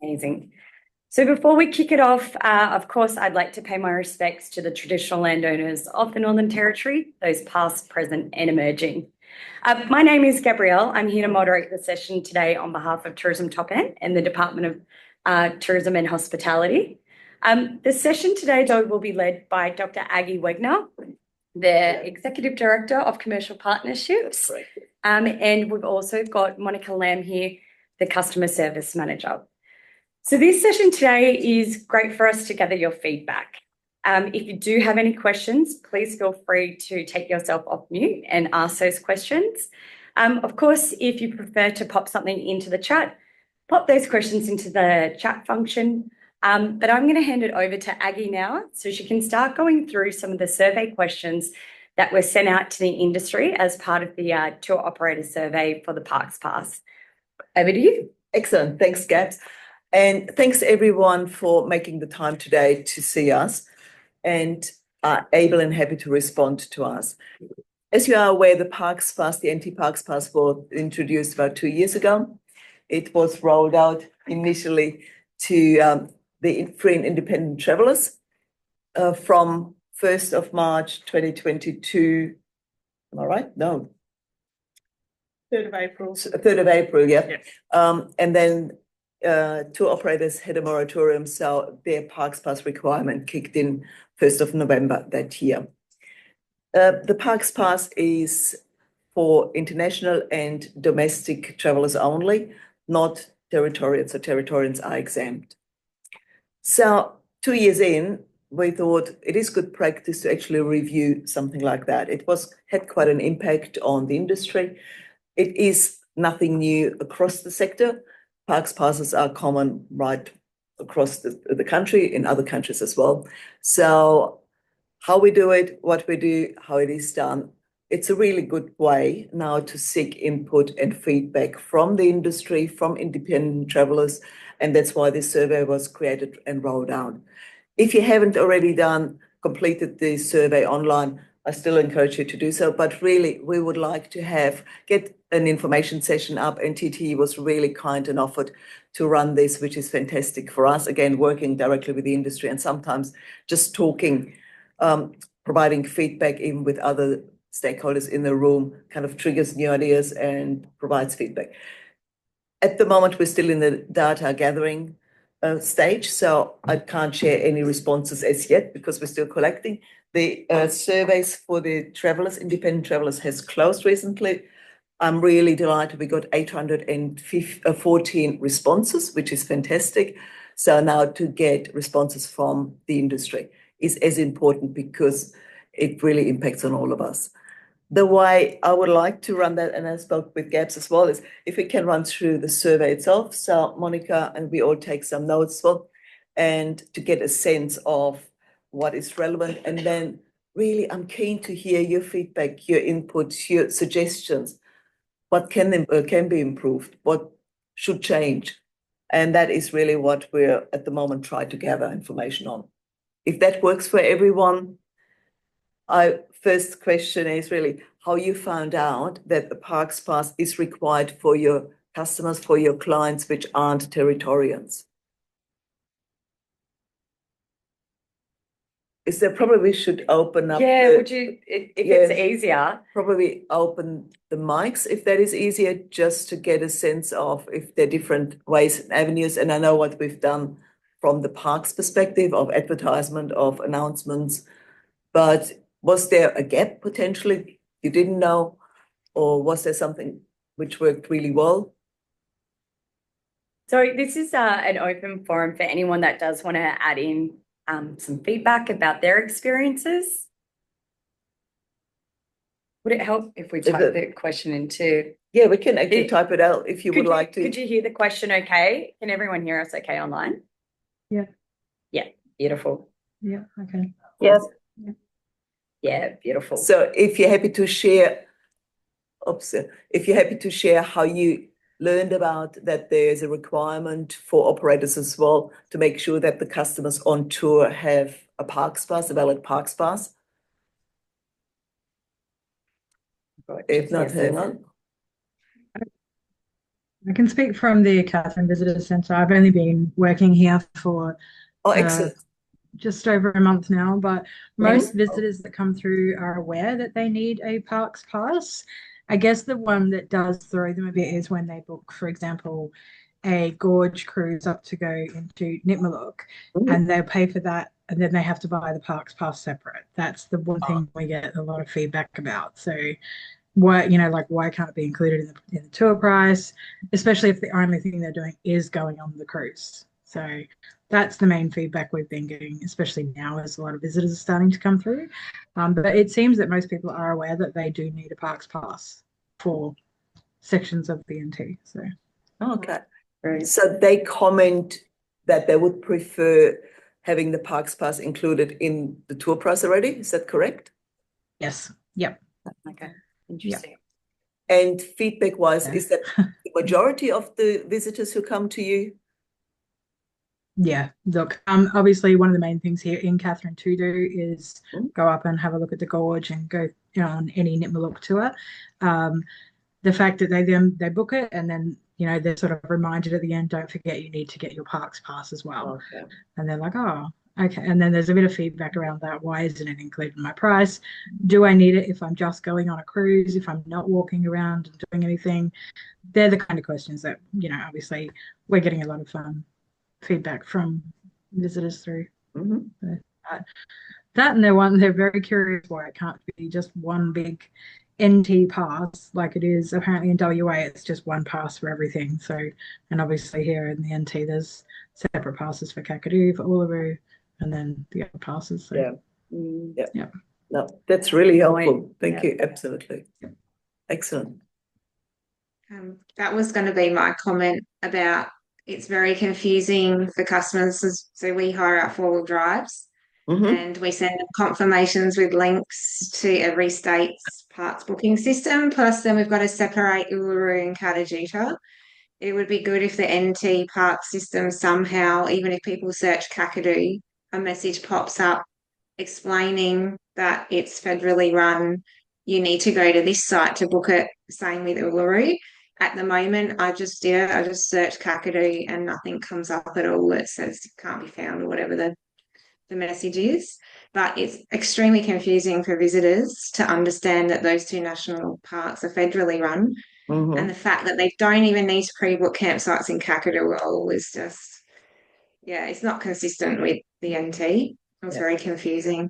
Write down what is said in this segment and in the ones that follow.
Amazing. So before we kick it off, of course, I'd like to pay my respects to the traditional landowners of the Northern Territory, those past, present, and emerging. My name is Gabrielle. I'm here to moderate the session today on behalf of Tourism Top End and the Department of Tourism and Hospitality. The session today, though, will be led by Dr. Aggie Wegner, the Executive Director of Commercial Partnerships. And we've also got Monica Lamb here, the Customer Service Manager. So this session today is great for us to gather your feedback. If you do have any questions, please feel free to take yourself off mute and ask those questions. Of course, if you prefer to pop something into the chat, pop those questions into the chat function. But I'm going to hand it over to Aggie now so she can start going through some of the survey questions that were sent out to the industry as part of the tour operator survey for the Parks Pass. Over to you. Excellent. Thanks, Gabs. And thanks everyone for making the time today to see us and are able and happy to respond to us. As you are aware, the Parks Pass, the NT Parks Pass, was introduced about 2 years ago. It was rolled out initially to the free and independent travellers from 1st of March 2022. Am I right? No. 3rd of April. 3rd of April, yeah. And then tour operators had a moratorium, so their Parks Pass requirement kicked in 1st of November that year. The Parks Pass is for international and domestic travellers only, not Territorians, so Territorians are exempt. So 2 years in, we thought it is good practice to actually review something like that. It had quite an impact on the industry. It is nothing new across the sector. Parks passes are common right across the country, in other countries as well. So how we do it, what we do, how it is done, it's a really good way now to seek input and feedback from the industry, from independent travellers, and that's why this survey was created and rolled out. If you haven't already completed the survey online, I still encourage you to do so, but really we would like to get an information session up, and TT was really kind and offered to run this, which is fantastic for us, again, working directly with the industry and sometimes just talking, providing feedback even with other stakeholders in the room, kind of triggers new ideas and provides feedback. At the moment, we're still in the data gathering stage, so I can't share any responses as yet because we're still collecting. The surveys for the travellers, independent travellers, has closed recently. I'm really delighted we got 814 responses, which is fantastic. So now to get responses from the industry is as important because it really impacts on all of us. The way I would like to run that, and I spoke with Gabs as well, is if we can run through the survey itself. So Monica and we all take some notes as well, and to get a sense of what is relevant. And then really, I'm keen to hear your feedback, your input, your suggestions. What can be improved? What should change? And that is really what we're at the moment trying to gather information on. If that works for everyone, first question is really how you found out that the Parks Pass is required for your customers, for your clients, which aren't Territorians. Is there probably we should open up? Yeah, would you, if it's easier? Probably open the mics if that is easier, just to get a sense of if there are different ways and avenues. And I know what we've done from the parks perspective of advertisement, of announcements, but was there a gap potentially you didn't know, or was there something which worked really well? So this is an open forum for anyone that does want to add in some feedback about their experiences. Would it help if we type the question into? Yeah, we can actually type it out if you would like to. Could you hear the question okay? Can everyone hear us okay online? Yeah. Yeah, beautiful. Yeah, okay. Yes. Yeah, beautiful. So if you're happy to share, how you learned about that there's a requirement for operators as well to make sure that the customers on tour have a Parks Pass, a valid Parks Pass. If not, hang on. I can speak from the Catherine Visitor Centre. I've only been working here for Oh, uh, excellent. just over a month now, but most Mhm. visitors that come through are aware that they need a parks pass. I guess the one that does throw them a bit is when they book, for example, a gorge cruise up to go into Nitmaluk, Mhm. and they'll pay for that, and then they have to buy the parks pass separate. That's the one thing we get a lot of feedback about. So why, like why can't it be included in the tour price, especially if the only thing they're doing is going on the cruise. So that's the main feedback we've been getting, especially now as a lot of visitors are starting to come through. But it seems that most people are aware that they do need a parks pass for sections of the NT. So Okay. Right. So they comment that they would prefer having the parks pass included in the tour price already. Is that correct? yes, yep, Okay. Interesting. And feedback wise, yeah. is that the majority of the visitors who come to you? Yeah, look, obviously one of the main things here in Catherine to do is Mm. go up and have a look at the gorge and go on any Nitmaluk tour. Um, the fact that they book it and then they're sort of reminded at the end, don't forget you need to get your parks pass as well. Okay. And they're like, oh, okay. And then there's a bit of feedback around that. Why isn't it included in my price? Do I need it if I'm just going on a cruise, if I'm not walking around and doing anything? They're the kind of questions that, obviously we're getting a lot of feedback from visitors through. Mhm. That and they're very curious why it can't be just one big NT pass like it is apparently in WA. It's just one pass for everything. So, and obviously here in the NT, there's separate passes for Kakadu, for Uluru, and then the other passes. So, Yeah. Mm. yeah. No, that's really helpful. Thank Yeah. you. Absolutely. Excellent. That was going to be my comment about it's very confusing for customers. So we hire out four-wheel drives Mhm. and we send them confirmations with links to every state's parks booking system. Plus, then we've got to separate Uluru and Katajita. It would be good if the NT park system somehow, even if people search Kakadu, a message pops up explaining that it's federally run. You need to go to this site to book it. Same with Uluru. At the moment, I just searched Kakadu and nothing comes up at all. It says it can't be found or whatever the message is. But it's extremely confusing for visitors to understand that those two national parks are federally run. Mhm. And the fact that they don't even need to pre-book campsites in Kakadu at all is just, yeah, it's not consistent with the NT. It was very confusing.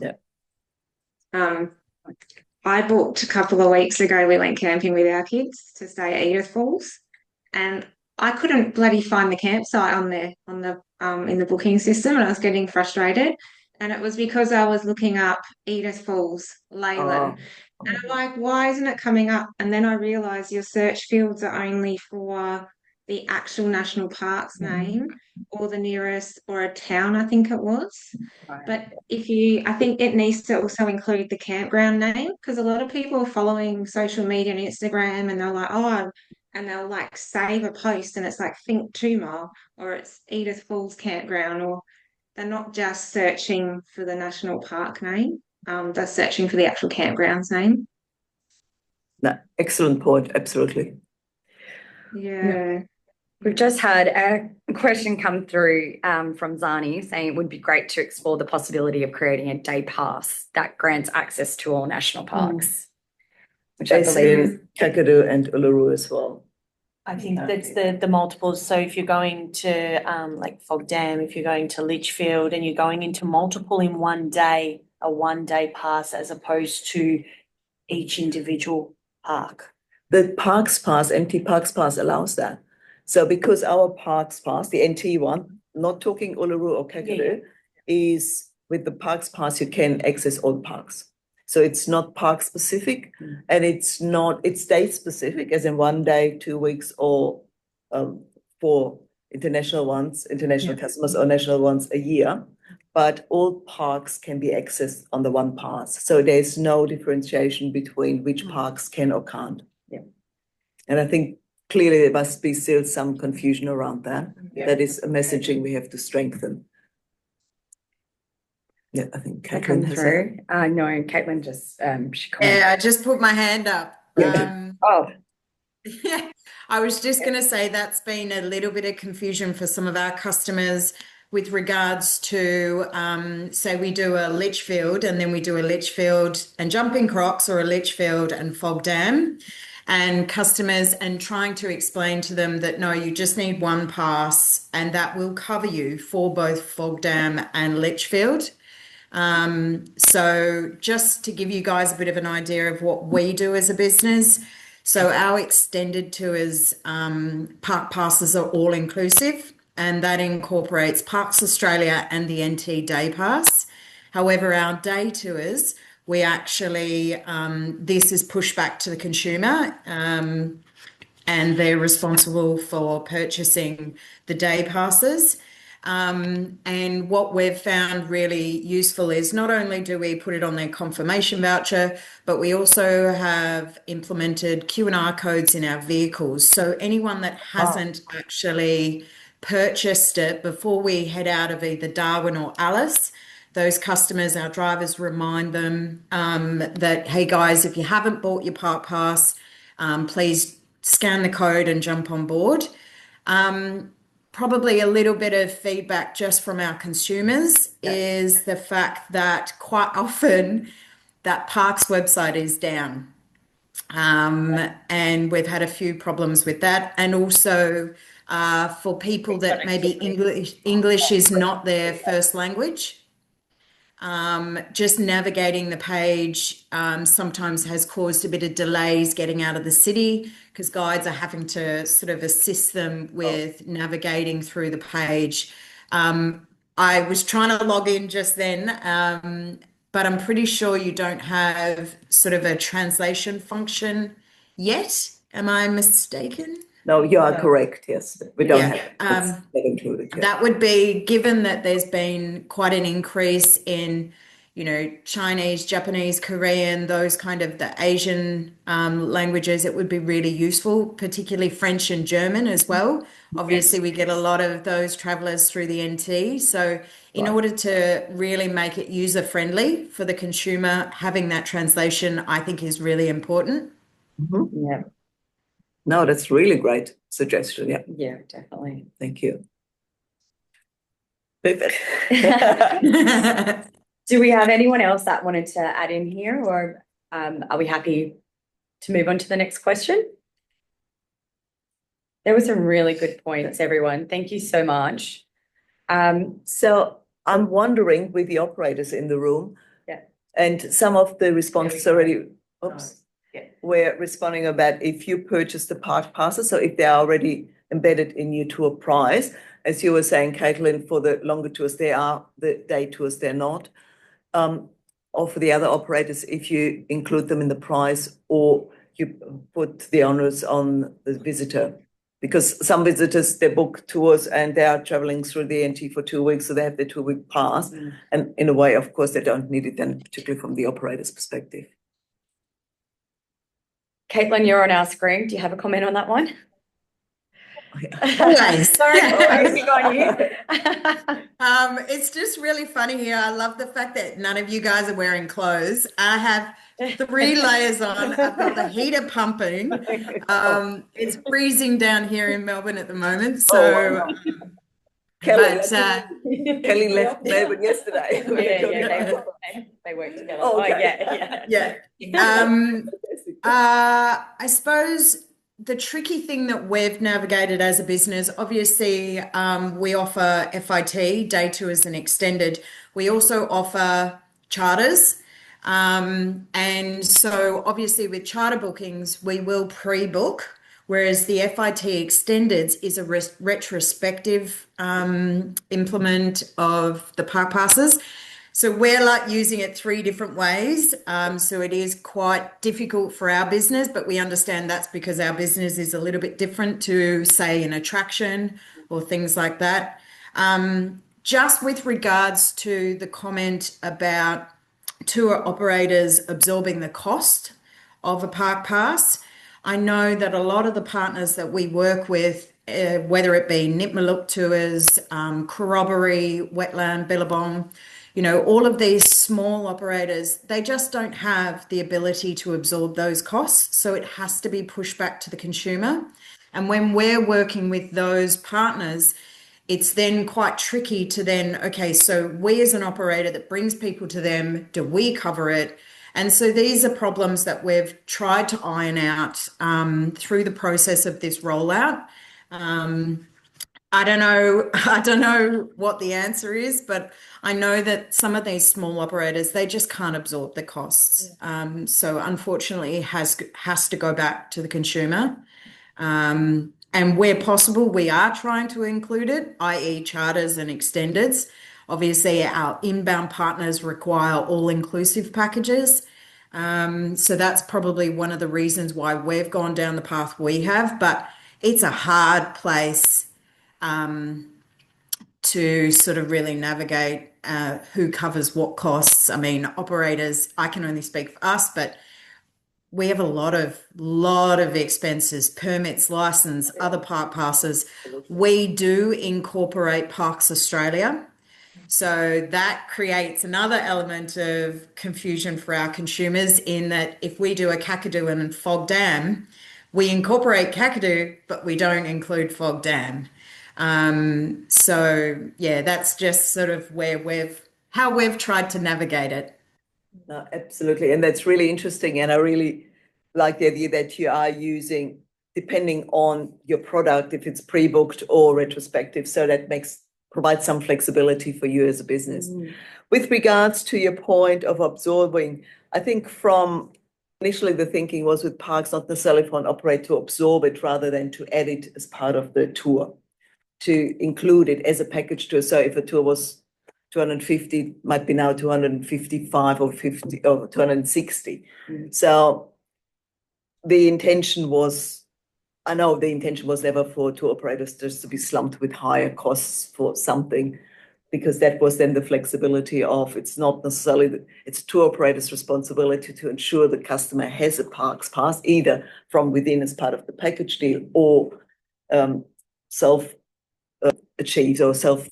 Yeah. I booked a couple of weeks ago, we went camping with our kids to stay at Edith Falls, and I couldn't bloody find the campsite on there on the in the booking system, and I was getting frustrated. And it was because I was looking up Edith Falls, Leyland. And I'm like, why isn't it coming up? And then I realized your search fields are only for the actual national park's name or the nearest or a town, I think it was. But I think it needs to also include the campground name because a lot of people are following social media and Instagram and they're like, oh, and they'll like save a post and it's like Think 2 Mile or it's Edith Falls Campground, or they're not just searching for the national park name, they're searching for the actual campground's name. No, excellent point. Absolutely. Yeah. We've just had a question come through from Zani saying it would be great to explore the possibility of creating a day pass that grants access to all national parks, which I As believe in is Kakadu and Uluru as well. I think that's the multiples. So if you're going to like Fog Dam, if you're going to Litchfield and you're going into multiple in one day, a 1 day pass as opposed to each individual park. The Parks Pass, NT Parks Pass allows that. So because our Parks Pass, the NT one, not talking Uluru or Kakadu, is with the Parks Pass, you can access all the parks. So it's not park specific and it's state specific, as in 1 day, 2 weeks, or for international customers or national ones a year. But all parks can be accessed on the one pass. So there's no differentiation between which parks can or can't. Yeah. And I think clearly there must be still some confusion around that. Yeah. That is a messaging we have to strengthen. Yeah, I think that Caitlin come has through. No, Caitlin just she commented. Yeah, I just put my hand up. Yeah. Oh, Yeah, I was just going to say that's been a little bit of confusion for some of our customers with regards to, say we do a Litchfield and then we do a Litchfield and jumping crocs or a Litchfield and fog dam, and customers and trying to explain to them that no, you just need one pass and that will cover you for both fog dam and Litchfield. So just to give you guys a bit of an idea of what we do as a business. So our extended tours, park passes are all inclusive, and that incorporates Parks Australia and the NT Day Pass. However, our day tours, we actually, this is pushed back to the consumer, and they're responsible for purchasing the day passes. And what we've found really useful is not only do we put it on their confirmation voucher, but we also have implemented Q&R codes in our vehicles. So anyone that hasn't actually purchased it before we head out of either Darwin or Alice, those customers, our drivers remind them that, hey guys, if you haven't bought your park pass, please scan the code and jump on board. Probably a little bit of feedback just from our consumers is the fact that quite often that parks website is down. And we've had a few problems with that. And also for people that maybe English is not their first language, just navigating the page sometimes has caused a bit of delays getting out of the city because guides are having to sort of assist them with navigating through the page. I was trying to log in just then, but I'm pretty sure you don't have sort of a translation function yet. Am I mistaken? No, you are correct. Yes, we don't have it included yet. That would be, given that there's been quite an increase in, you know, Chinese, Japanese, Korean, those kind of the Asian languages, it would be really useful, particularly French and German as well. Obviously, we get a lot of those travellers through the NT. So in order to really make it user-friendly for the consumer, having that translation, I think is really important. Mm-hmm. Yeah. No, that's really great suggestion. Yeah. Yeah, definitely. Thank you. Do we have anyone else that wanted to add in here, or are we happy to move on to the next question? There were some really good points, everyone. Thank you so much. So I'm wondering with the operators in the room, and some of the responses already, we're responding about if you purchase the park passes, so if they're already embedded in your tour price, as you were saying, Caitlin, for the longer tours, they are, the day tours, they're not. Or for the other operators, if you include them in the price or you put the onus on the visitor. Because some visitors, they book tours and they are traveling through the NT for 2 weeks, so they have the 2-week pass. And in a way, of course, they don't need it then, particularly from the operator's perspective. Caitlin, you're on our screen. Do you have a comment on that one? Always. Sorry, always got you. It's just really funny here. I love the fact that none of you guys are wearing clothes. I have 3 layers on. I've got the heater pumping. It's freezing down here in Melbourne at the moment. So, Kelly left Melbourne yesterday. They work together. Oh, okay. I suppose the tricky thing that we've navigated as a business, obviously, we offer FIT, day tours and extended. We also offer charters. And so obviously with charter bookings, we will pre-book, whereas the FIT extended is a retrospective implement of the park passes. So we're like using it 3 different ways. So it is quite difficult for our business, but we understand that's because our business is a little bit different to, say, an attraction or things like that. Just with regards to the comment about tour operators absorbing the cost of a park pass, I know that a lot of the partners that we work with, whether it be Nipmuc Tours, Corroboree, Wetland, Billabong, you know, all of these small operators, they just don't have the ability to absorb those costs. So it has to be pushed back to the consumer. And when we're working with those partners, it's then quite tricky to then, okay, so we as an operator that brings people to them, do we cover it? And so these are problems that we've tried to iron out through the process of this rollout. I don't know what the answer is, but I know that some of these small operators, they just can't absorb the costs. So unfortunately, it has to go back to the consumer. And where possible, we are trying to include it, i.e. charters and extendeds. Obviously, our inbound partners require all-inclusive packages. So that's probably one of the reasons why we've gone down the path we have, but it's a hard place to sort of really navigate who covers what costs. I mean, operators, I can only speak for us, but we have a lot of expenses, permits, license, other park passes. We do incorporate Parks Australia. So that creates another element of confusion for our consumers in that if we do a Kakadu and Fog Dam, we incorporate Kakadu, but we don't include Fog Dam. So yeah, that's just sort of how we've tried to navigate it. No, absolutely. And that's really interesting. And I really like the idea that you are using, depending on your product, if it's pre-booked or retrospective. So that provides some flexibility for you as a business. With regards to your point of absorbing, I think from initially the thinking was with parks, not necessarily for an operator to absorb it rather than to add it as part of the tour, to include it as a package tour. So if a tour was 250, might be now 255 or 50 or 260. So the intention was, I know the intention was never for tour operators just to be slumped with higher costs for something, because that was then the flexibility of it's not necessarily, it's tour operators' responsibility to ensure the customer has a parks pass, either from within as part of the package deal or self-achieved or self.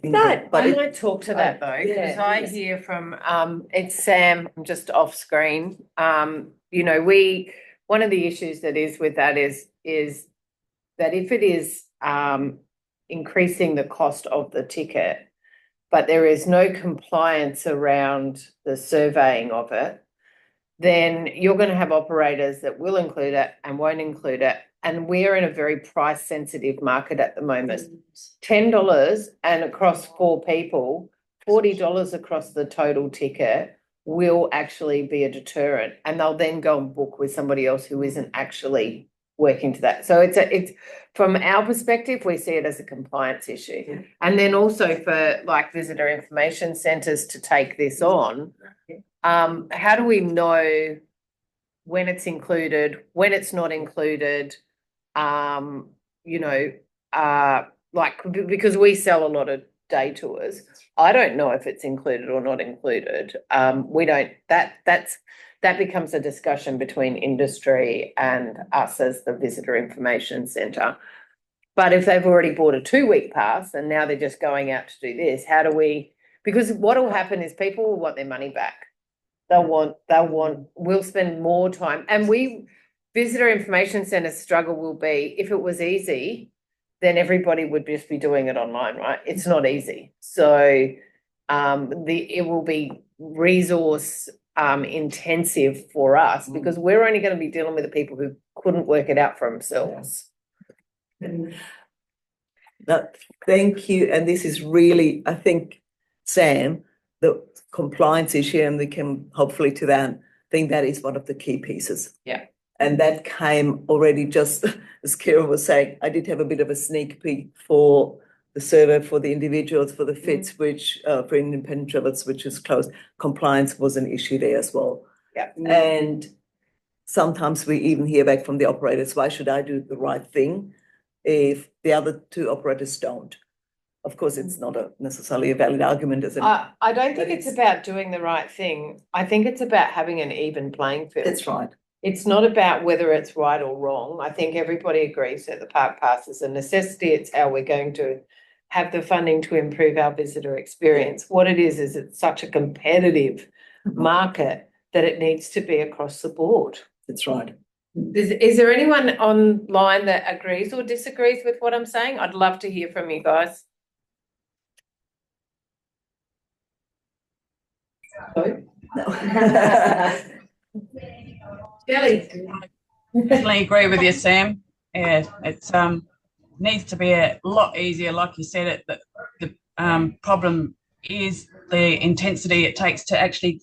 I might talk to that though, because I hear from it's Sam just off screen. You know, one of the issues that is with that is that if it is increasing the cost of the ticket, but there is no compliance around the surveying of it, then you're going to have operators that will include it and won't include it. And we're in a very price sensitive market at the moment. $10 and across 4 people, $40 across the total ticket will actually be a deterrent. And they'll then go and book with somebody else who isn't actually working to that. So it's from our perspective, we see it as a compliance issue. Yeah. And then also for like visitor information centres to take this on, how do we know when it's included, when it's not included? You know, like, because we sell a lot of day tours, I don't know if it's included or not included. We don't, that becomes a discussion between industry and us as the visitor information centre. But if they've already bought a 2-week pass and now they're just going out to do this, how do we, because what will happen is people will want their money back. We'll spend more time, and visitor information centres struggle will be, if it was easy, then everybody would just be doing it online, right? It's not easy. So it will be resource intensive for us because we're only going to be dealing with the people who couldn't work it out for themselves. Thank you. And this is really, I think, Sam, the compliance issue, and we can hopefully to that, I think that is one of the key pieces. Yeah. And that came already, just as Kira was saying, I did have a bit of a sneak peek for the survey for the individuals, for the FITs, which for independent travelers, which is closed. Compliance was an issue there as well. Yeah. And sometimes we even hear back from the operators, why should I do the right thing if the other 2 operators don't? Of course, it's not necessarily a valid argument, is it? I don't think it's about doing the right thing. I think it's about having an even playing field. That's right. It's not about whether it's right or wrong. I think everybody agrees that the park pass is a necessity. It's how we're going to have the funding to improve our visitor experience. What it is it's such a competitive market that it needs to be across the board. That's right. Is there anyone online that agrees or disagrees with what I'm saying? I'd love to hear from you guys. Shelley. Definitely agree with you, Sam. Yeah, it's needs to be a lot easier. Like you said, the problem is the intensity it takes to actually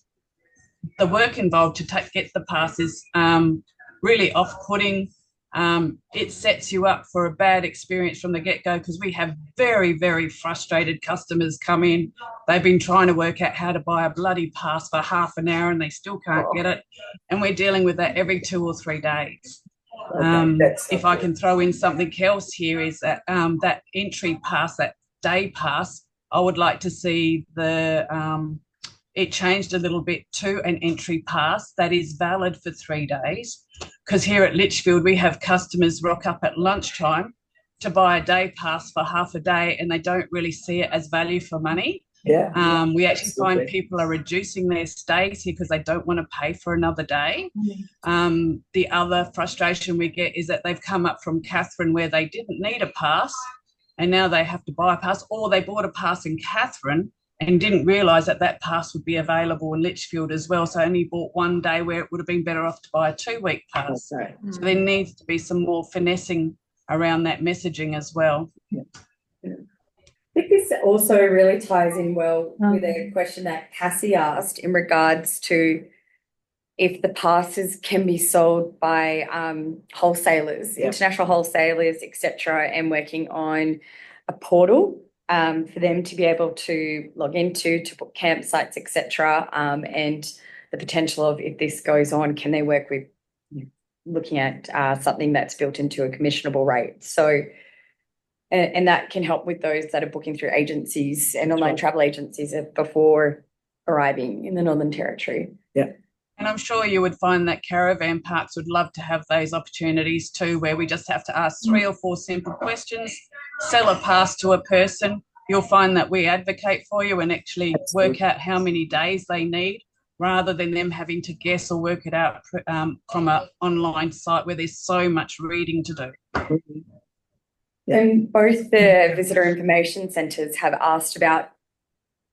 the work involved to get the passes really off-putting. It sets you up for a bad experience from the get-go because we have very, very frustrated customers come in. They've been trying to work out how to buy a bloody pass for half an hour and they still can't get it. And we're dealing with that every 2 or 3 days. If I can throw in something else here is that that entry pass, that day pass, I would like to see it changed a little bit to an entry pass that is valid for 3 days. Because here at Litchfield, we have customers rock up at lunchtime to buy a day pass for half a day and they don't really see it as value for money. Yeah. We actually find people are reducing their stays here because they don't want to pay for another day. The other frustration we get is that they've come up from Catherine where they didn't need a pass and now they have to buy a pass, or they bought a pass in Catherine and didn't realise that that pass would be available in Litchfield as well. So only bought 1 day where it would have been better off to buy a 2-week pass. Right. So there needs to be some more finessing around that messaging as well. I think this also really ties in well with a question that Cassie asked in regards to if the passes can be sold by wholesalers, international wholesalers, etc., and working on a portal for them to be able to log into, to book campsites, etc., and the potential of, if this goes on, can they work with looking at something that's built into a commissionable rate? So, and that can help with those that are booking through agencies and online travel agencies before arriving in the Northern Territory. Yeah. And I'm sure you would find that caravan parks would love to have those opportunities too, where we just have to ask 3 or 4 simple questions, sell a pass to a person. You'll find that we advocate for you and actually work out how many days they need, rather than them having to guess or work it out from an online site where there's so much reading to do. And both the visitor information centres have asked about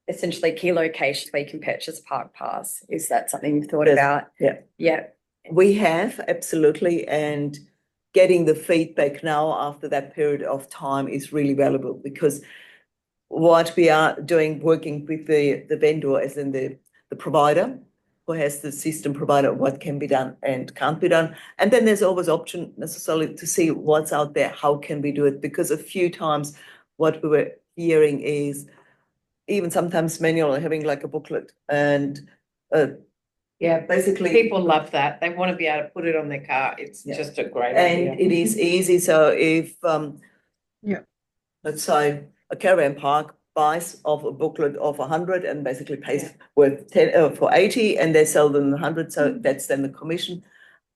essentially key locations where you can purchase a park pass. Is that something you've thought about? Yeah. Yeah. We have, absolutely, and getting the feedback now after that period of time is really valuable, because what we are doing, working with the vendor, as in the provider who has the system provider, what can be done and can't be done. And then there's always option necessarily to see what's out there, how can we do it, because a few times what we were hearing is even sometimes manual, having like a booklet, and basically people love that. They want to be able to put it on their car. It's just a great idea. And it is easy. So if let's say a caravan park buys of a booklet of 100 and basically pays worth 10 for 80, and they sell them 100, so that's then the commission,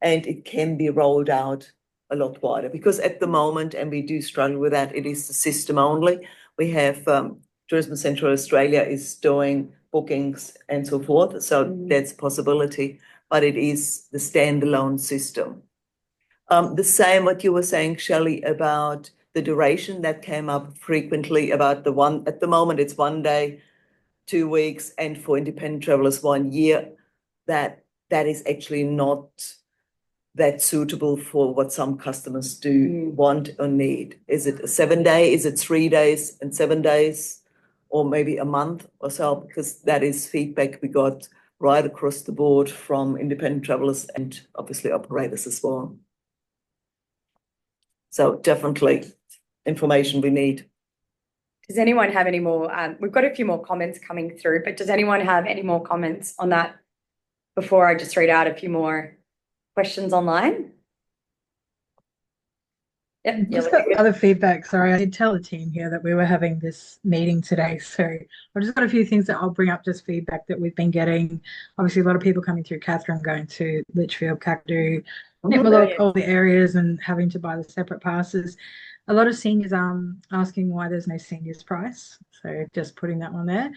and it can be rolled out a lot wider, because at the moment, and we do struggle with that, it is the system only. We have Tourism Central Australia is doing bookings and so forth. So that's a possibility, but it is the standalone system. The same what you were saying, Shelley, about the duration that came up frequently about at the moment it's 1 day, 2 weeks, and for independent travelers 1 year. That is actually not that suitable for what some customers do want or need. Is it a 7 day? Is it 3 days and 7 days? Or maybe a month or so, because that is feedback we got right across the board from independent travelers and obviously operators as well. So definitely information we need. Does anyone have any more? We've got a few more comments coming through, but does anyone have any more comments on that before I just read out a few more questions online? Yep. Just got other feedback. Sorry, I did tell the team here that we were having this meeting today. So I've just got a few things that I'll bring up, just feedback that we've been getting. Obviously, a lot of people coming through Catherine, going to Litchfield, Kakadu, Nipmuc, all the areas, and having to buy the separate passes. A lot of seniors asking why there's no seniors price. So just putting that one there.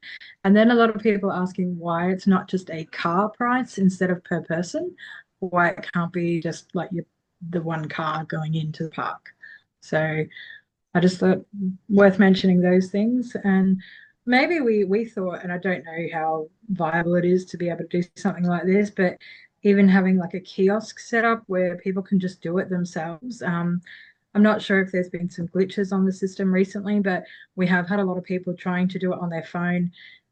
And then a lot of people asking why it's not just a car price instead of per person. why it can't be just like the one car going into the park. So I just thought worth mentioning those things. And maybe we thought, and I don't know how viable it is to be able to do something like this, but even having like a kiosk set up where people can just do it themselves. I'm not sure if there's been some glitches on the system recently, but we have had a lot of people trying to do it on their phone.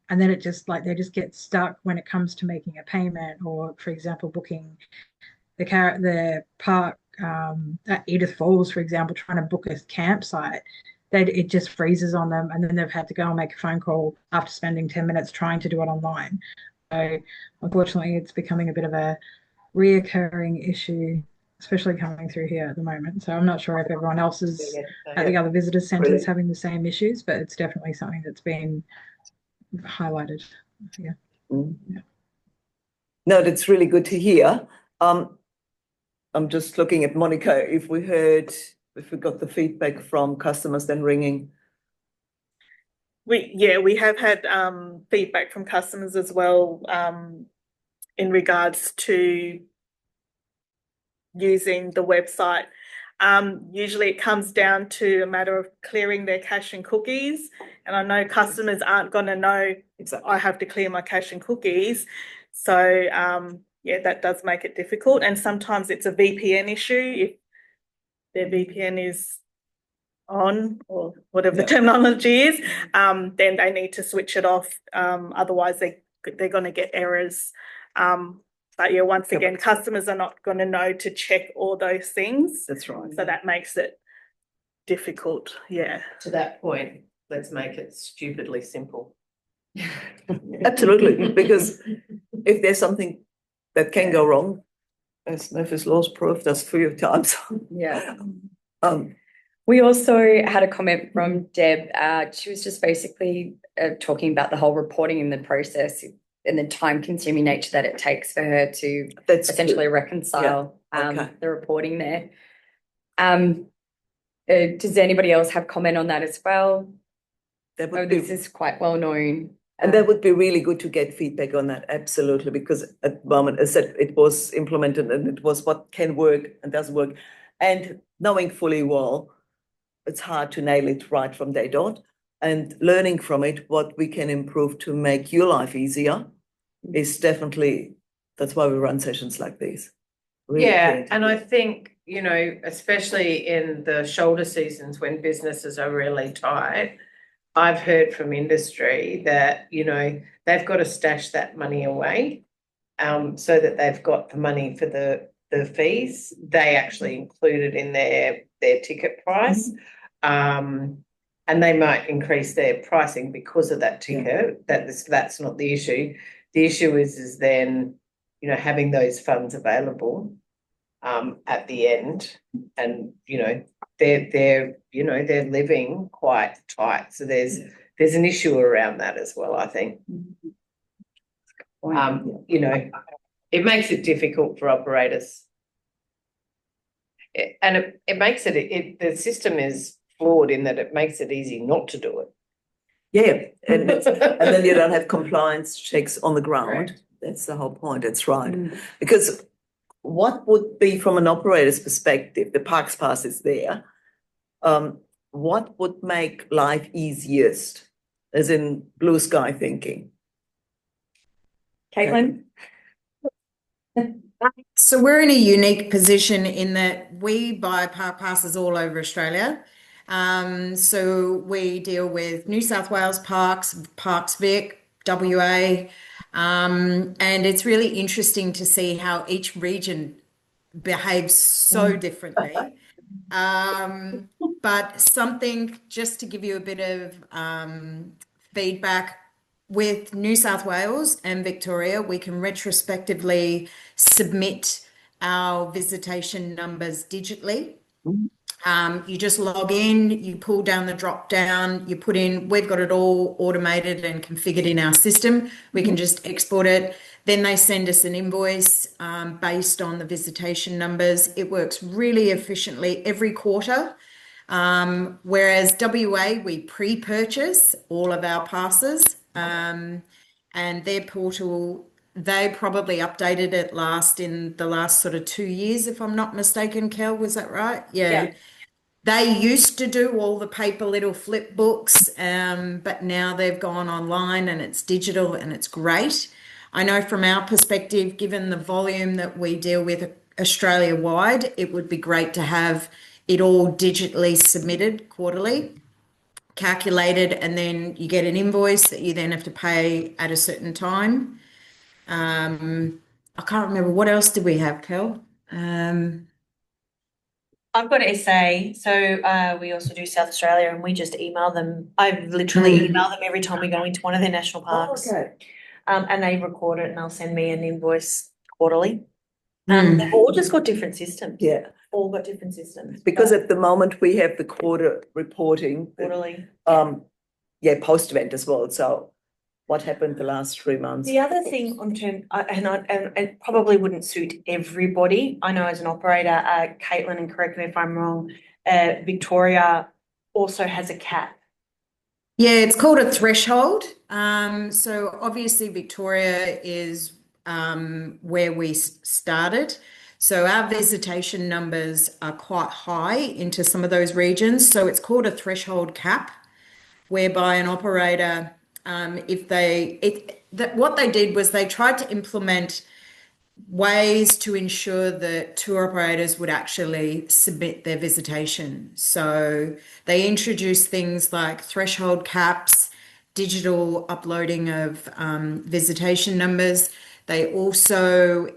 And then it just like they just get stuck when it comes to making a payment or, for example, booking the park at Edith Falls, for example, trying to book a campsite. It just freezes on them, and then they've had to go and make a phone call after spending 10 minutes trying to do it online. So unfortunately, it's becoming a bit of a reoccurring issue, especially coming through here at the moment. So I'm not sure if everyone else is at the other visitor centres having the same issues, but it's definitely something that's been highlighted. Yeah. Yeah. No, that's really good to hear. I'm just looking at Monica, if we got the feedback from customers then ringing. We have had feedback from customers as well in regards to using the website. Usually it comes down to a matter of clearing their cache and cookies. And I know customers aren't going to know I have to clear my cache and cookies. So yeah, that does make it difficult. And sometimes it's a VPN issue. If their VPN is on or whatever the terminology is, then they need to switch it off. Otherwise they're going to get errors. But yeah, once again, customers are not going to know to check all those things. That's right. So that makes it difficult. Yeah. To that point, let's make it stupidly simple. Absolutely, because if there's something that can go wrong, as Murphy's Law's proved us 3 times. Yeah. We also had a comment from Deb. She was just basically talking about the whole reporting in the process and the time-consuming nature that it takes for her to essentially reconcile the reporting there. Does anybody else have comment on that as well? This is quite well known. And that would be really good to get feedback on that, absolutely, because at the moment, as I said, it was implemented and it was what can work and doesn't work. And knowing fully well, it's hard to nail it right from day dot. And learning from it, what we can improve to make your life easier is definitely, that's why we run sessions like these. Really and I think, you know, especially in the shoulder seasons when businesses are really tight, I've heard from industry that, you know, they've got to stash that money away so that they've got the money for the fees. They actually include it in their ticket price. And they might increase their pricing because of that ticket. That's not the issue. The issue is then, you know, having those funds available at the end, and you know they're living quite tight, so there's an issue around that as well, I think. You know, it makes it difficult for operators, and it makes the system is flawed in that it makes it easy not to do it. Yeah, and then you don't have compliance checks on the ground. Correct. That's the whole point. That's right. Because what would be, from an operator's perspective, the Parks Pass is there, what would make life easiest, as in blue sky thinking? Caitlin? So we're in a unique position in that we buy park passes all over Australia. So we deal with New South Wales Parks, Parks Vic, WA, and it's really interesting to see how each region behaves so differently. But something, just to give you a bit of feedback, with New South Wales and Victoria, we can retrospectively submit our visitation numbers digitally. You just log in, you pull down the drop down, you put in, we've got it all automated and configured in our system. We can just export it. Then they send us an invoice based on the visitation numbers. It works really efficiently every quarter. Whereas WA, we pre-purchase all of our passes, and their portal they probably updated it in the last sort of 2 years, if I'm not mistaken. Kel, was that right? Yeah. They used to do all the paper little flip books, but now they've gone online and it's digital and it's great. I know from our perspective, given the volume that we deal with Australia-wide, it would be great to have it all digitally submitted quarterly, calculated, and then you get an invoice that you then have to pay at a certain time. I can't remember, what else did we have, Kel? I've got SA, so we also do South Australia, and we just email them. I literally email them every time we go into one of their national parks. Okay. And they record it and they'll send me an invoice quarterly. They've all just got different systems. Yeah. All got different systems. Because at the moment we have the quarter reporting. Quarterly. Post-event as well. So what happened the last 3 months? The other thing on term, and it probably wouldn't suit everybody. I know as an operator, Caitlin, and correct me if I'm wrong, Victoria also has a cap. Yeah, it's called a threshold. So obviously Victoria is where we started. So our visitation numbers are quite high into some of those regions. So it's called a threshold cap, whereby an operator, what they did was they tried to implement ways to ensure that tour operators would actually submit their visitation. So they introduced things like threshold caps, digital uploading of visitation numbers. They also,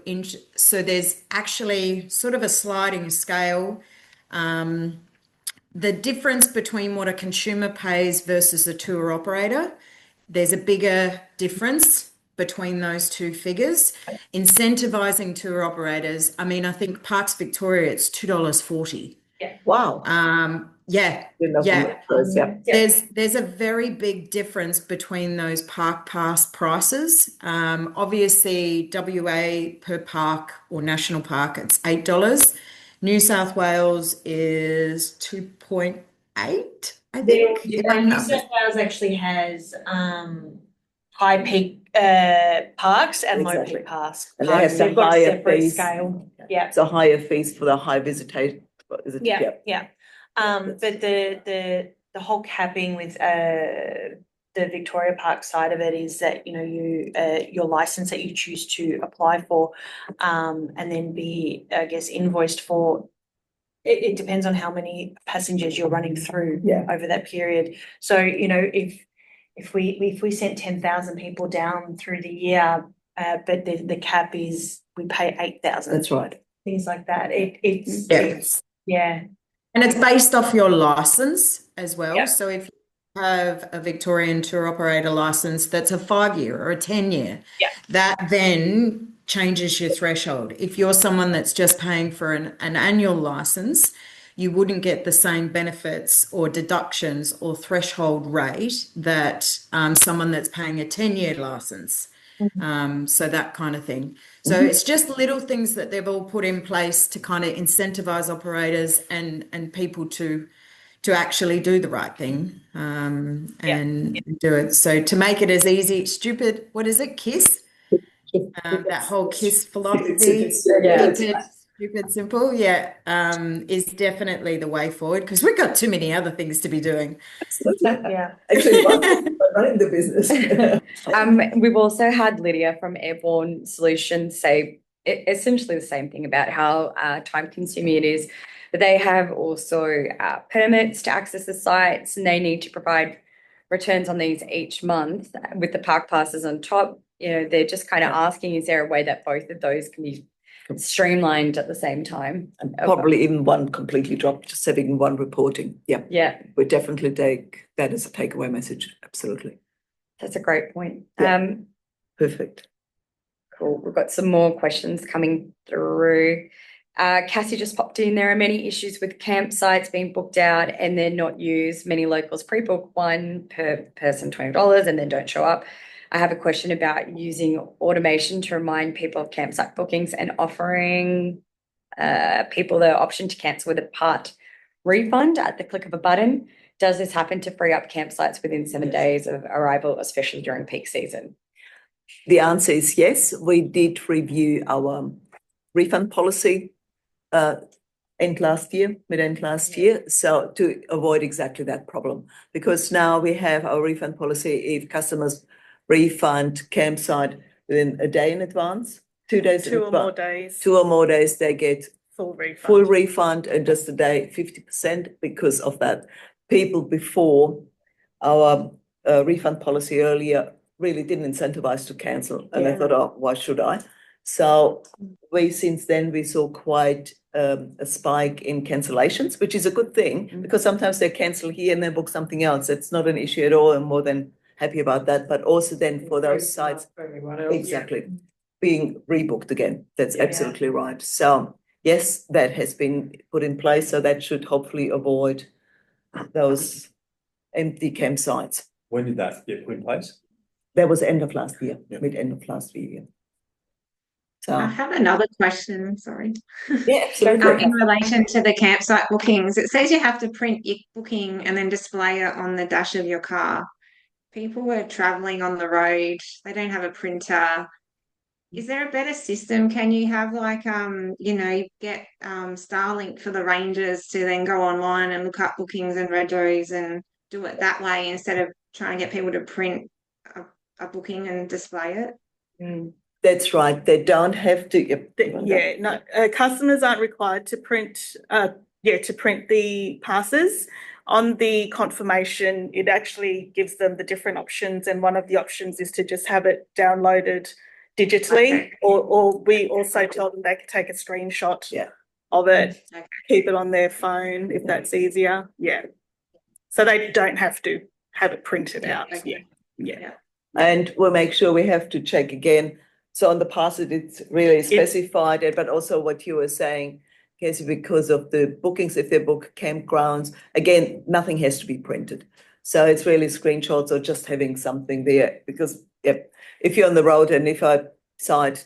so there's actually sort of a sliding scale. The difference between what a consumer pays versus a tour operator, there's a bigger difference between those two figures. Incentivizing tour operators, I mean, I think Parks Victoria, it's $2.40. Yeah. Wow. Yeah. There's a very big difference between those park pass prices. Obviously, WA per park or national park, it's $8. New South Wales is 2.8, I think. New South Wales actually has high peak parks and low peak parks. And they have the They've got a higher separate fees. scale. Yeah. So higher fees for the high visitation. Is it? Yeah. But the whole capping with the Victoria Park side of it is that, you know, your license that you choose to apply for, and then be, I guess, invoiced for. It depends on how many passengers you're running through over that period. So, you know, if we sent 10,000 people down through the year, but the cap is we pay 8,000. That's right. Things like that. It's And it's based off your license as well. Yeah. So if you have a Victorian tour operator license that's a 5-year or a 10-year, that then changes your threshold. If you're someone that's just paying for an annual license, you wouldn't get the same benefits or deductions or threshold rate that someone that's paying a 10-year license. So that kind of thing. So it's just little things that they've all put in place to kind of incentivize operators and people to actually do the right thing and do it. So to make it as easy, stupid, what is it, KISS? That whole KISS philosophy, stupid, simple, is definitely the way forward, because we've got too many other things to be doing. Actually, running the business. We've also had Lydia from Airborne Solutions say essentially the same thing about how time consuming it is. But they have also permits to access the sites, and they need to provide returns on these each month with the park passes on top. You know, they're just kind of asking, is there a way that both of those can be streamlined at the same time? And probably even one completely dropped, just having one reporting. Yeah. We definitely take that as a takeaway message. Absolutely. That's a great point. Perfect. Cool. We've got some more questions coming through. Cassie just popped in. There are many issues with campsites being booked out and they're not used. Many locals pre-book one per person, $20, and then don't show up. I have a question about using automation to remind people of campsite bookings and offering people the option to cancel with a part refund at the click of a button. Does this happen to free up campsites within 7 days of arrival, especially during peak season? The answer is yes. We did review our refund policy mid-end last year, so to avoid exactly that problem. Because now we have our refund policy, if customers refund campsite within a day in advance, 2 days in Two or more advance, days, 2 or more days, they get full refund. full refund, and just a day, 50% because of that. People before our refund policy earlier really didn't incentivize to cancel. And I thought, oh, why should I? So since then, we saw quite a spike in cancellations, which is a good thing because sometimes they cancel here and then book something else. It's not an issue at all. I'm more than happy about that. But also then for those sites, exactly, being rebooked again. That's absolutely right. So yes, that has been put in place. So that should hopefully avoid those empty campsites. When did that get put in place? That was end of last year, mid-end of last year. So I have another question, sorry. yeah, absolutely. In relation to the campsite bookings, it says you have to print your booking and then display it on the dash of your car. People are traveling on the road, they don't have a printer. Is there a better system? Can you have get Starlink for the rangers to then go online and look up bookings and redos and do it that way instead of trying to get people to print a booking and display it? That's right. They don't have to. Customers aren't required to print. To print the passes. On the confirmation, it actually gives them the different options, and one of the options is to just have it downloaded digitally, or we also tell them they can take a screenshot of it, keep it on their phone if that's easier. So they don't have to have it printed out. And we'll make sure we have to check again. So on the pass, it's really specified it, but also what you were saying, Casey, because of the bookings, if they book campgrounds, again, nothing has to be printed. So it's really screenshots or just having something there because if you're on the road and if I decide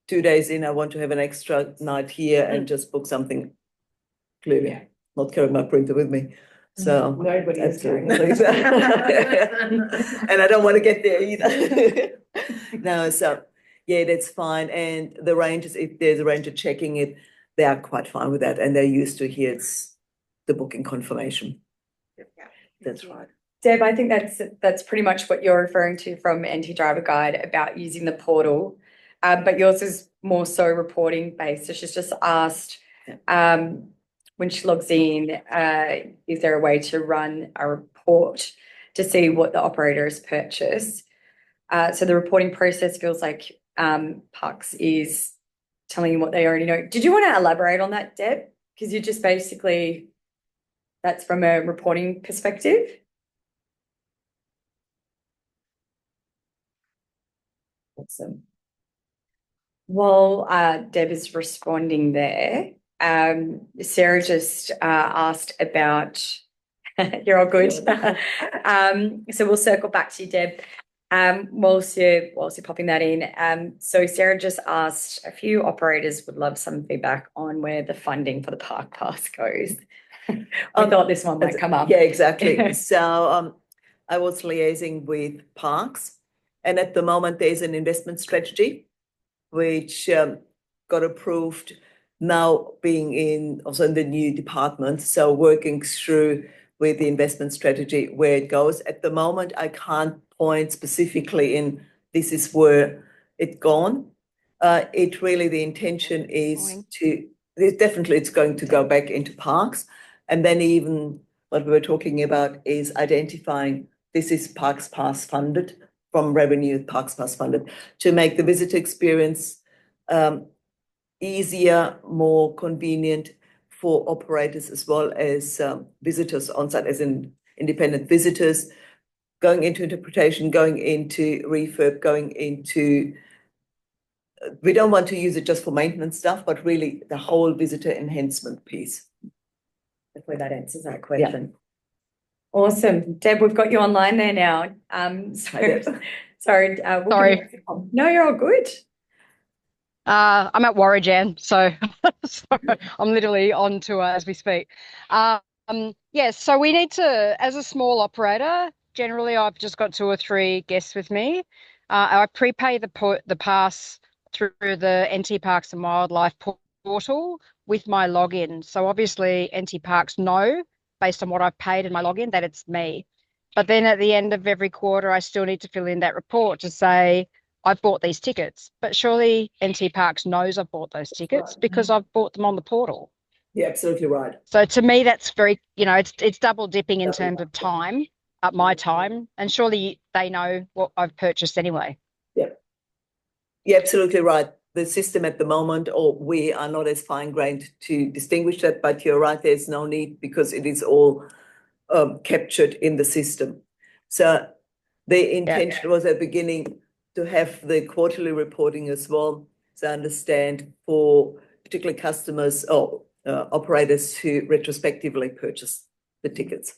2 days in, I want to have an extra night here and just book something, clearly not carrying my printer with me. So nobody is doing that. And I don't want to get there either. No, so that's fine. And the rangers, if there's a ranger checking it, they are quite fine with that. And they're used to here, it's the booking confirmation. That's right. Deb, I think that's pretty much what you're referring to from Anti-Driver Guide about using the portal. But yours is more so reporting based. So she's just asked when she logs in, is there a way to run a report to see what the operator has purchased? So the reporting process feels like Parks is telling you what they already know. Did you want to elaborate on that, Deb? Because you just basically, that's from a reporting perspective. Awesome. While Deb is responding there, Sarah just asked about, you're all good. So we'll circle back to you, Deb. Whilst you're popping that in. So Sarah just asked, a few operators would love some feedback on where the funding for the Park Pass goes. I thought this one might come up. Yeah, exactly. So I was liaising with Parks, and at the moment there's an investment strategy which got approved, now being also in the new department. So working through with the investment strategy where it goes. At the moment, I can't point specifically in this is where it's gone. It really, the intention is it's going to go back into Parks. And then even what we were talking about is identifying this is Parks Pass funded from revenue, Parks Pass funded, to make the visitor experience easier, more convenient for operators as well as visitors on site, as in independent visitors, going into interpretation, going into refurb, going into, we don't want to use it just for maintenance stuff, but really the whole visitor enhancement piece. Hopefully that answers that question. Yeah. Awesome. Deb, we've got you online there now. Sorry. Sorry. No, you're all good. I'm at Warrijan, so I'm literally on tour as we speak. So we need to, as a small operator, generally I've just got 2 or 3 guests with me. I prepay the pass through the NT Parks and Wildlife portal with my login. So obviously NT Parks know, based on what I've paid in my login, that it's me. But then at the end of every quarter, I still need to fill in that report to say I've bought these tickets. But surely NT Parks knows I've bought those tickets because I've bought them on the portal. You're absolutely right. So to me, that's very, it's double dipping in terms of time, my time, and surely they know what I've purchased anyway. Yeah, you're absolutely right. The system at the moment, or we are not as fine-grained to distinguish that, but you're right, there's no need because it is all captured in the system. So the intention was at the beginning to have the quarterly reporting as well, to understand for particular customers or operators who retrospectively purchase the tickets.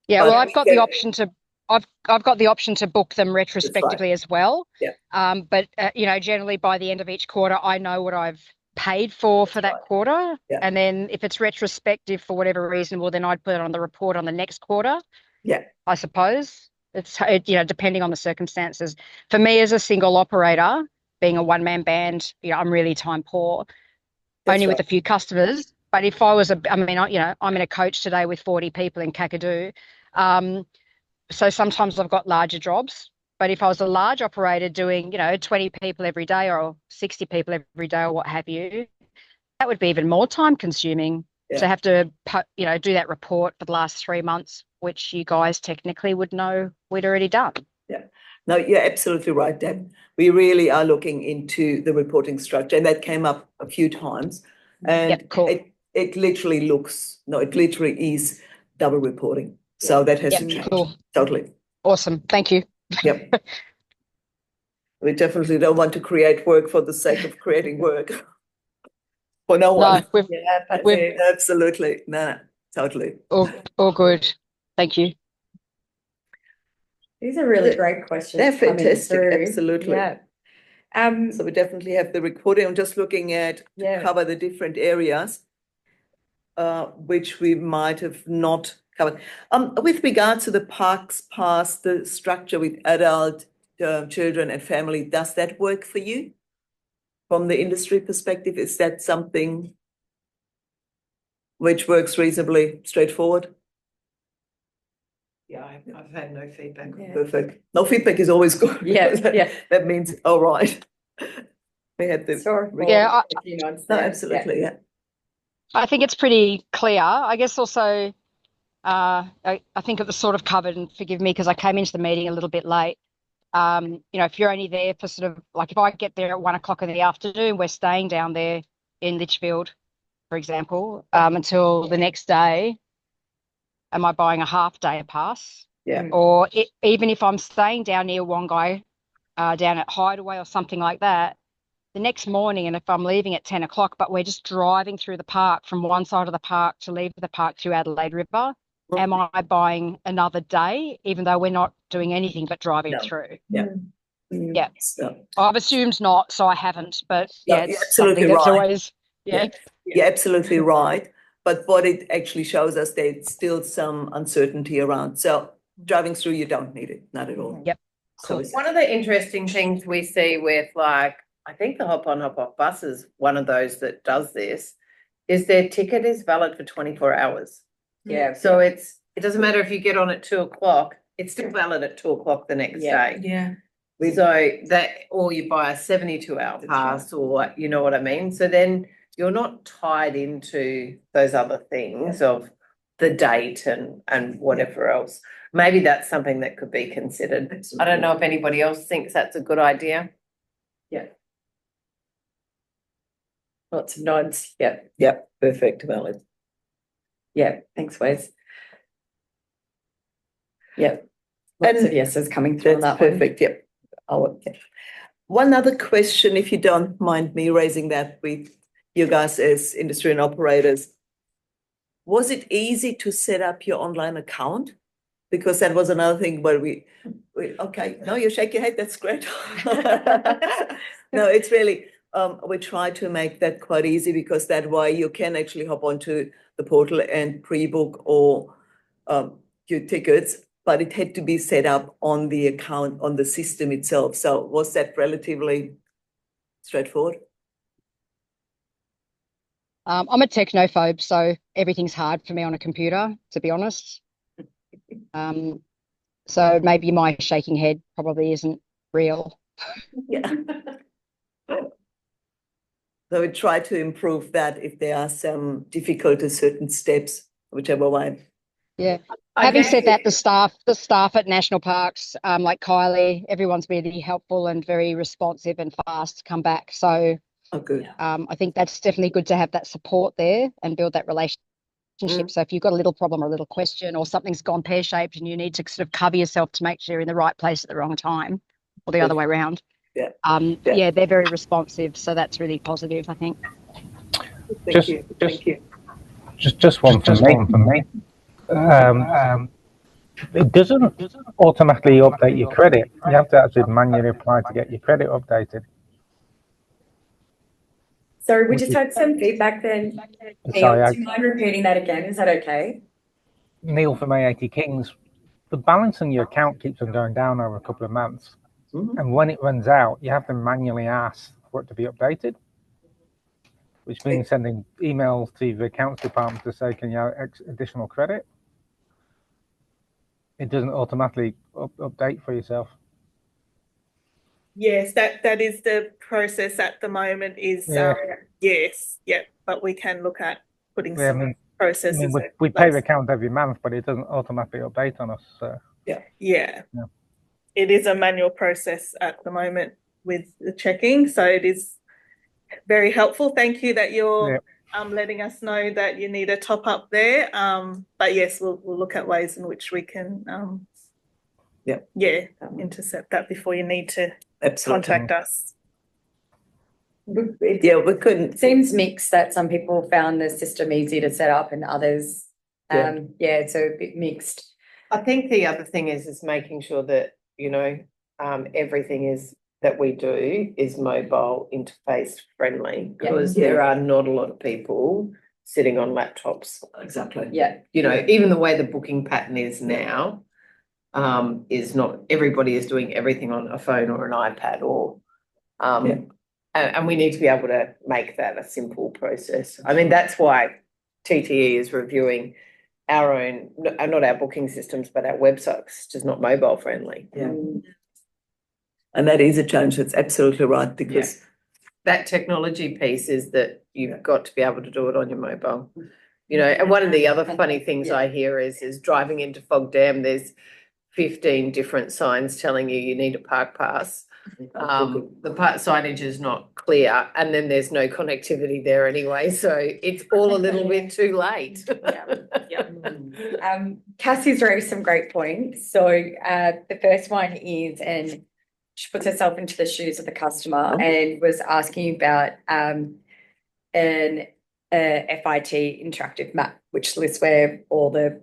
Yeah, But well, I've got the option to book them retrospectively as well. Yeah. But generally by the end of each quarter, I know what I've paid for that quarter. Yeah. And then if it's retrospective for whatever reason, well, then I'd put it on the report on the next quarter. Yeah. I suppose it's depending on the circumstances. For me as a single operator, being a one-man band, I'm really time poor. Only with a few customers. But if I was I'm in a coach today with 40 people in Kakadu. So sometimes I've got larger jobs. But if I was a large operator doing, 20 people every day or 60 people every day or what have you, that would be even more time consuming to have to, do that report for the last 3 months, which you guys technically would know we'd already done. Yeah. No, you're absolutely right, Deb. We really are looking into the reporting structure, and that came up a few times. And cool. it literally is double reporting. So that has to change. Cool. Totally. Awesome. Thank you. Yep. We definitely don't want to create work for the sake of creating work. For no one. No, Absolutely. No, totally. All good. Thank you. These are really great questions. They're fantastic. Coming through. Absolutely. Yeah. So we definitely have the reporting. I'm just looking at to cover the different areas, which we might have not covered. With regard to the Parks Pass, the structure with adult, children and family, does that work for you? From the industry perspective, is that something which works reasonably straightforward? Yeah, I've had no feedback. Perfect. No feedback is always good. Yeah. That means, all right. We had this. No, absolutely. Yeah. I think it's pretty clear. I guess also, I think it was sort of covered, and forgive me because I came into the meeting a little bit late. If you're only there for sort of like, if I get there at 1 o'clock in the afternoon, we're staying down there in Litchfield, for example, until the next day. Am I buying a half day pass? Yeah. Or even if I'm staying down near Wongai, down at Hideaway or something like that, the next morning, and if I'm leaving at 10 o'clock, but we're just driving through the park from one side of the park to leave the park through Adelaide River, am I buying another day, even though we're not doing anything but driving through? Yeah. Yeah. So, I've assumed not, so I haven't, but you're it's absolutely something that's right. always, You're absolutely right. But what it actually shows us, there's still some uncertainty around. So driving through, you don't need it, not at all. Yep. So One of the interesting things we see with, like, I think the hop on, hop off bus is one of those that does this, is their ticket is valid for 24 hours. Yeah. So it doesn't matter if you get on at 2 o'clock, it's still valid at 2 o'clock the next day. Yeah. So that, or you buy a 72-hour pass, or you know what I mean? So then you're not tied into those other things of the date and whatever else. Maybe that's something that could be considered. Absolutely. I don't know if anybody else thinks that's a good idea. Yeah. Lots of nods. Yeah. Yep. Perfect. Valid. Yeah. Thanks, Wes. Yeah. Lots And of yeses coming through on That's that one. perfect. Yep. One other question, if you don't mind me raising that with you guys as industry and operators. Was it easy to set up your online account? Because that was another thing where we okay, no, you shake your head, that's great. No, it's really, we try to make that quite easy because that way you can actually hop onto the portal and pre-book or your tickets. but it had to be set up on the account, on the system itself. So was that relatively straightforward? I'm a technophobe, so everything's hard for me on a computer, to be honest. So maybe my shaking head probably isn't real. Yeah. So we try to improve that if there are some difficult certain steps, whichever one. Yeah. Having said that, the staff at national parks, like Kylie, everyone's really helpful and very responsive and fast to come back. So good. I think that's definitely good to have that support there and build that relationship. So if you've got a little problem or a little question or something's gone pear-shaped and you need to sort of cover yourself to make sure you're in the right place at the wrong time or the other way around. Yeah. They're very responsive. So that's really positive, I think. Thank you. Just one from me. It doesn't automatically update your credit. You have to actually manually apply to get your credit updated. Sorry, we just had some feedback then. Neil, do you mind repeating that again? Is that okay? Neil from AAT Kings. The balance in your account keeps on going down over a couple of months. And when it runs out, you have to manually ask for it to be updated, which means sending emails to the accounts department to say, can you have additional credit? It doesn't automatically update for yourself. Yes, that is the process at the moment is, yes, but we can look at putting some processes. We pay the account every month, but it doesn't automatically update on us. So. Yeah. It is a manual process at the moment with the checking. So it is very helpful. Thank you that you're letting us know that you need a top up there. But yes, we'll look at ways in which we can intercept that before you need to contact us. Yeah, we couldn't. It seems mixed that some people found the system easy to set up and others, it's a bit mixed. I think the other thing is making sure that, everything is that we do is mobile interface friendly, because there are not a lot of people sitting on laptops. Exactly. Yeah. Even the way the booking pattern is now, is not everybody is doing everything on a phone or an iPad or and we need to be able to make that a simple process. I mean, that's why TTE is reviewing our own, not our booking systems, but our websites, it's just not mobile friendly. And that is a challenge. That's absolutely right, because that technology piece is that you've got to be able to do it on your mobile. And one of the other funny things I hear is driving into Fog Dam, there's 15 different signs telling you need a park pass. The park signage is not clear, and then there's no connectivity there anyway, so it's all a little bit too late. Cassie's raised some great points. So the first one is, and she puts herself into the shoes of the customer and was asking about an FIT interactive map, which lists where all the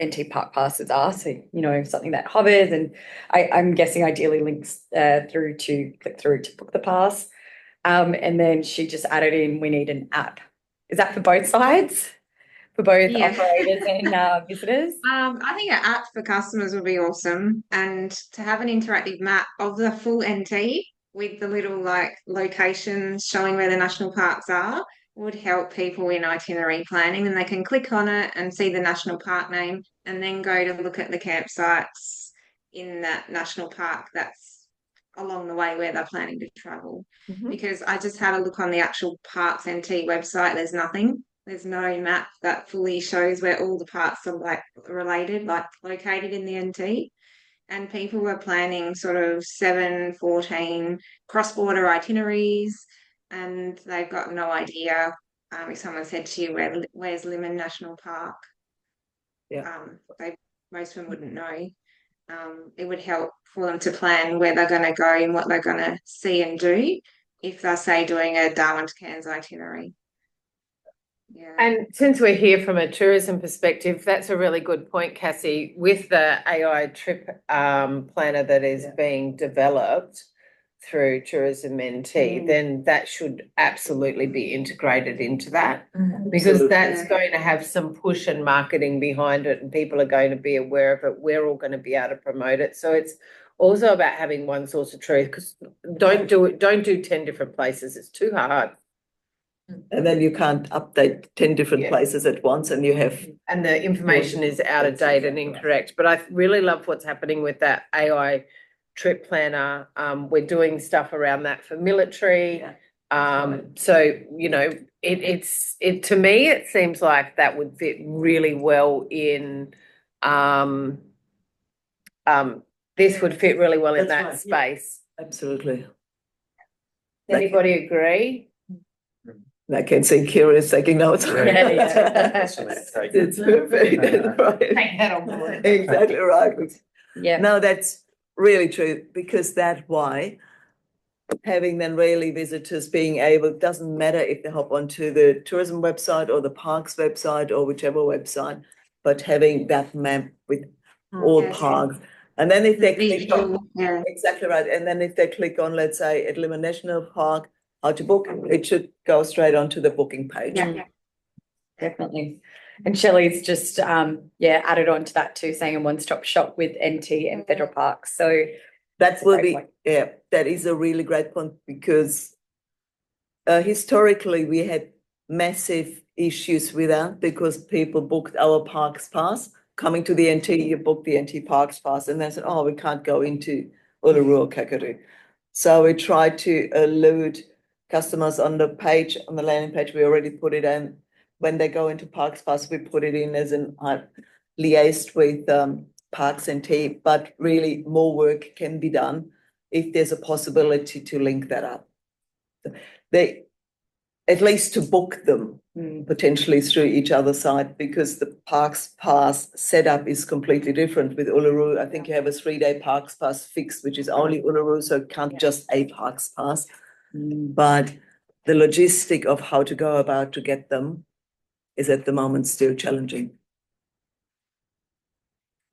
NT park passes are. So, something that hovers, and I'm guessing ideally links click through to book the pass. And then she just added in, we need an app. Is that for both sides? For both operators and visitors? I think an app for customers would be awesome, and to have an interactive map of the full NT with the little locations showing where the national parks are would help people in itinerary planning, and they can click on it and see the national park name and then go to look at the campsites in that national park that's along the way where they're planning to travel. Because I just had a look on the actual Parks NT website, there's nothing. There's no map that fully shows where all the parks are related, located in the NT. And people were planning sort of 7-14 cross-border itineraries, and they've got no idea if someone said to you, where's Limmen National Park? Most of them wouldn't know. It would help for them to plan where they're going to go and what they're going to see and do if they're, say, doing a Darwin to Cairns itinerary. And since we're here from a tourism perspective, that's a really good point, Cassie. With the AI trip planner that is being developed through Tourism NT, then that should absolutely be integrated into that, because that's going to have some push and marketing behind it, and people are going to be aware of it. We're all going to be able to promote it. So it's also about having one source of truth, because don't do 10 different places. It's too hard. And then you can't update 10 different places at once, and you have. And the information is out of date and incorrect. But I really love what's happening with that AI trip planner. We're doing stuff around that for military. So, you know, it to me, it seems like that would fit really well in, this would fit really well in that space. Absolutely. Anybody agree? I can see curious taking notes. It's perfect. That's right. Take that on board. Exactly right. Yeah. No, that's really true, because that why having then really visitors being able, doesn't matter if they hop onto the tourism website or the parks website or whichever website, but having that map with all parks. And then if they click on, exactly right. And then if they click on, let's say, at Limmer National Park, how to book, it should go straight onto the booking page. Yeah, definitely. And Shelley's just added on to that too, saying a one-stop shop with NT and Federal Parks. So that will be that is a really great point, because historically we had massive issues with that, because people booked our Parks Pass. Coming to the NT, you book the NT Parks Pass, and they said, oh, we can't go into Uluru or Kakadu. So we tried to allude customers on the page, on the landing page, we already put it in. When they go into Parks Pass, we put it in as an liaised with Parks NT, but really more work can be done if there's a possibility to link that up. They, at least to book them potentially through each other's site, because the Parks Pass setup is completely different with Uluru. I think you have a 3-day Parks Pass fixed, which is only Uluru, so it can't just a Parks Pass. But the logistic of how to go about to get them is at the moment still challenging.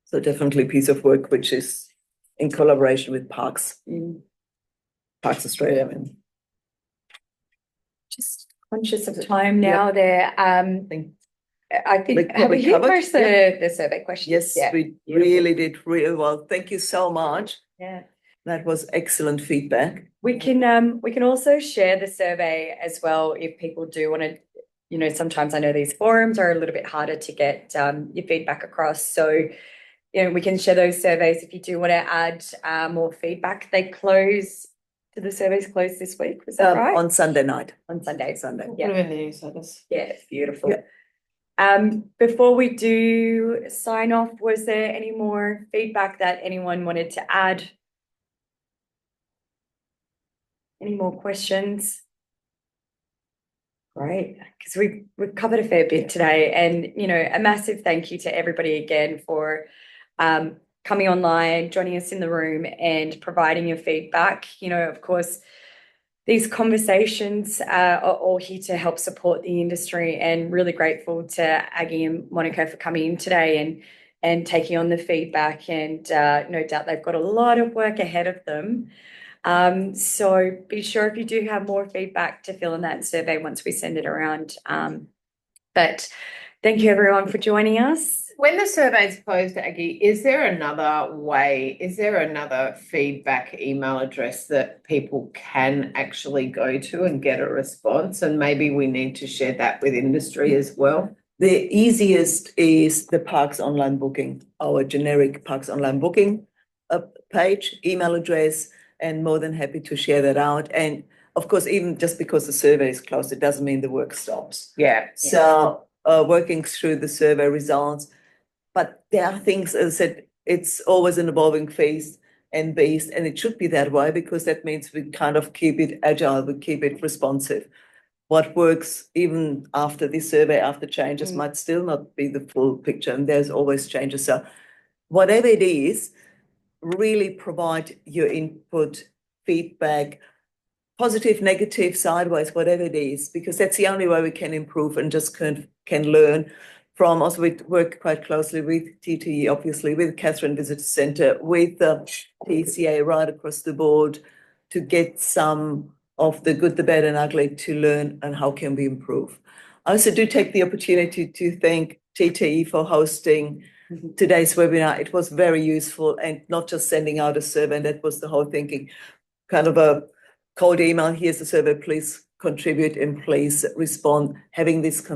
So definitely a piece of work which is in collaboration with Parks, Parks Australia. Just conscious of time now there. I think, have we hit most the survey questions? Yes, we really did really well. Thank you so much. Yeah. That was excellent feedback. We can also share the survey as well if people do want to, you know, sometimes I know these forums are a little bit harder to get your feedback across. So, you know, we can share those surveys if you do want to add more feedback. They close, do the surveys close this week? Was that right? On Sunday night. On Sunday. Yeah. Put it in the newsletters. Yeah, it's beautiful. Yeah. Before we do sign off, was there any more feedback that anyone wanted to add? Any more questions? Great, because we've covered a fair bit today, and you know, a massive thank you to everybody again for coming online, joining us in the room, and providing your feedback. You know, of course, these conversations are all here to help support the industry, and really grateful to Aggie and Monica for coming in today and taking on the feedback. And no doubt they've got a lot of work ahead of them. So be sure if you do have more feedback to fill in that survey once we send it around. But thank you everyone for joining us. When the survey's closed, Aggie, is there another way, is there another feedback email address that people can actually go to and get a response? And maybe we need to share that with industry as well. The easiest is the Parks Online Booking, our generic Parks Online Booking page, email address, and more than happy to share that out. And of course, even just because the survey is closed, it doesn't mean the work stops. Yeah. So working through the survey results, but there are things, as I said, it's always an evolving phase and beast, and it should be that way, because that means we kind of keep it agile, we keep it responsive. What works even after this survey, after changes, might still not be the full picture, and there's always changes. So whatever it is, really provide your input, feedback, positive, negative, sideways, whatever it is, because that's the only way we can improve and just can learn from. Also, we work quite closely with TTE, obviously, with Catherine Visitor Centre, with the TCA right across the board, to get some of the good, the bad, and ugly to learn and how can we improve. I also do take the opportunity to thank TTE for hosting today's webinar. It was very useful, and not just sending out a survey, and that was the whole thinking, kind of a cold email, here's the survey, please contribute and please respond. Having this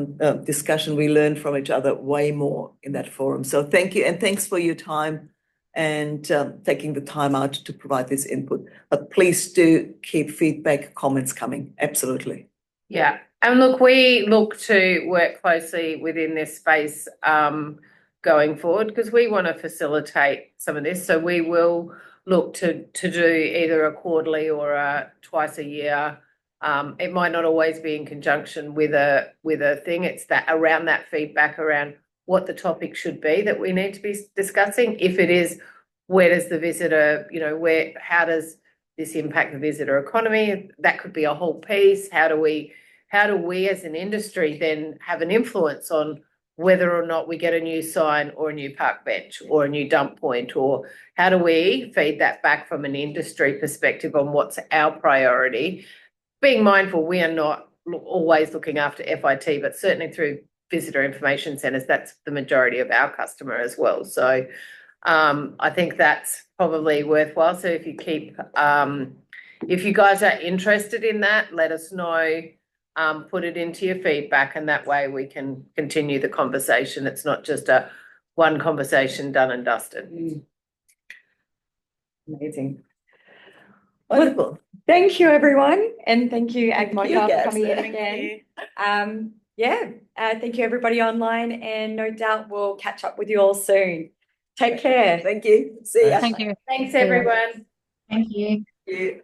discussion, we learn from each other way more in that forum. So thank you, and thanks for your time and taking the time out to provide this input. But please do keep feedback, comments coming. Absolutely. Yeah. And look, we look to work closely within this space going forward, because we want to facilitate some of this. So we will look to do either a quarterly or a twice a year. It might not always be in conjunction with a thing. It's that around that feedback around what the topic should be that we need to be discussing. If it is, where does the visitor, how does this impact the visitor economy? That could be a whole piece. How do we as an industry then have an influence on whether or not we get a new sign or a new park bench or a new dump point, or how do we feed that back from an industry perspective on what's our priority? Being mindful, we are not always looking after FIT, but certainly through visitor information centres, that's the majority of our customer as well. So I think that's probably worthwhile. So if you if you guys are interested in that, let us know. Put it into your feedback, and that way we can continue the conversation. It's not just a one conversation done and dusted. Amazing. Wonderful. Well, thank you, everyone. And thank you, Aggie Thank you, for coming in Gabs. again. Thank you, everybody online. And no doubt we'll catch up with you all soon. Take care. Thank you. See ya. Thank you. Thanks, everyone. Thank you. Thank you.